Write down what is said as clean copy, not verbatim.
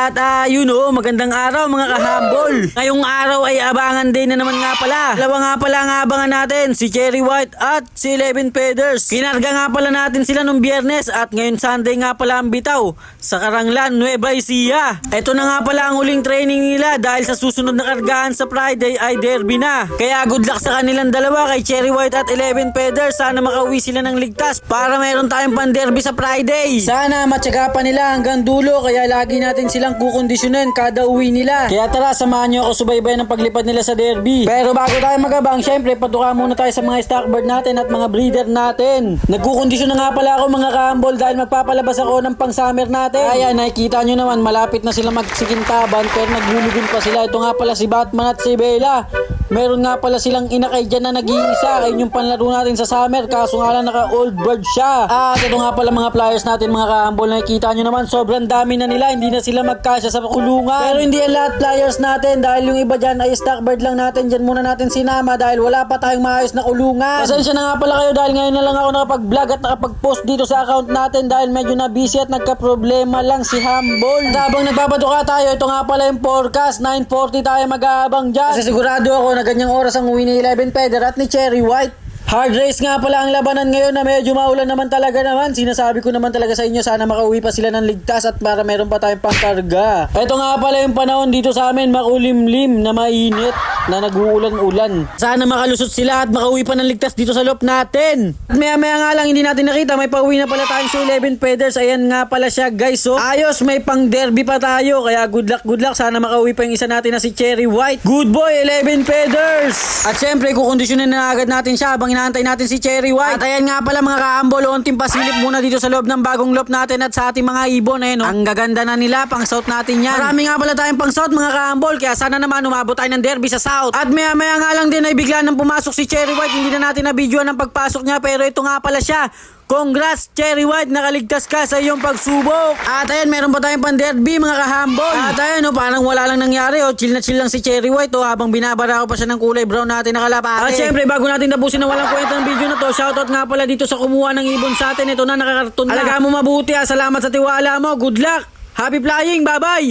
At magandang araw mga kahambol. Ngayong araw ay abangan din na naman nga pala. Dalawa nga pala ang abangan natin, si Cherry White at si 11 Feathers. Kinarga nga pala natin sila nung Biyernes at ngayon Sunday nga pala ang bitaw sa Karanglan, Nueva Ecija. Ito na nga pala ang huling training nila dahil sa susunod na kargahan sa Friday ay derby na. Kaya good luck sa kanilang dalawa, kay Cherry White at 11 Feathers. Sana makauwi sila ng ligtas para mayroon tayong pan-derby sa Friday. Sana matyaga pa nila hanggang dulo, kaya lagi natin silang kukondisyonin kada uwi nila. Kaya tara, samahan nyo ako subaybayan ng paglipad nila sa derby. Pero bago tayo magabang, syempre patuka muna tayo sa mga stock bird natin at mga breeder natin. Nagkukondisyon na nga pala ako mga kahambol dahil magpapalabas ako ng pang summer natin. Ayan, nakikita nyo naman malapit na sila magsikintaban pero naglulugon pa sila. Ito nga pala si Batman at si Bella. Meron nga pala silang inakay dyan na nag-iisa. Ayun yung panlaro natin sa summer, kaso nga lang naka old bird siya. At ito nga pala mga flyers natin mga kahambol. Nakikita nyo naman sobrang dami na nila, hindi na sila magkasya sa kulungan. Pero hindi yan lahat flyers natin dahil yung iba dyan ay stock bird lang natin. Dyan muna natin sinama dahil wala pa tayong maayos na kulungan. Pasensya na nga pala kayo dahil ngayon na lang ako nakapag-vlog at nakapag-post dito sa account natin dahil medyo na busy at nagka-problema lang si Humble. At habang nagpapaduka tayo, ito nga pala yung forecast. 9:40 tayo mag-aabang dyan. Kasi sigurado ako na ganyang oras ang uwi ni 11 Feather at ni Cherry White. Hard race nga pala ang labanan ngayon na medyo maulan naman talaga naman. Sinasabi ko naman talaga sa inyo, sana makauwi pa sila ng ligtas at para meron pa tayong pangkarga. Ito nga pala yung panahon dito sa amin, makulimlim na mainit na nag-uulan-ulan. Sana makalusot sila at makauwi pa ng ligtas dito sa loob natin. At maya-maya nga lang hindi natin nakita, may pauwi na pala tayong si 11 Feathers. Ayan nga pala siya guys. So ayos, may pang derby pa tayo. Kaya good luck. Sana makauwi pa yung isa natin na si Cherry White. Good boy 11 Feathers. At syempre kukondisyonin na agad natin siya habang inaantay natin si Cherry White. At ayan nga pala mga kahambol, onting pasilip muna dito sa loob ng bagong loop natin at sa ating mga ibon. Ayun, ang gaganda na nila, pang south natin yan. Marami nga pala tayong pang south mga kahambol, kaya sana naman umabot tayo ng derby sa south. At maya nga lang din ay bigla nang pumasok si Cherry White. Hindi na natin na-videoan ang pagpasok niya, pero ito nga pala siya. Congrats Cherry White, nakaligtas ka sa iyong pagsubok. At ayan, meron pa tayong pan-derby mga kahambol. At ayan, parang wala lang nangyari. Chill na chill lang si Cherry White habang binabara ko pa siya ng kulay brown natin na kalapate. At syempre, bago natin tapusin na walang kwenta ng video na to, shoutout nga pala dito sa kumuha ng ibon sa atin. Ito na, nakakarton na. Alaga mo mabuti. Salamat sa tiwala mo. Good luck. Happy flying. Bye bye.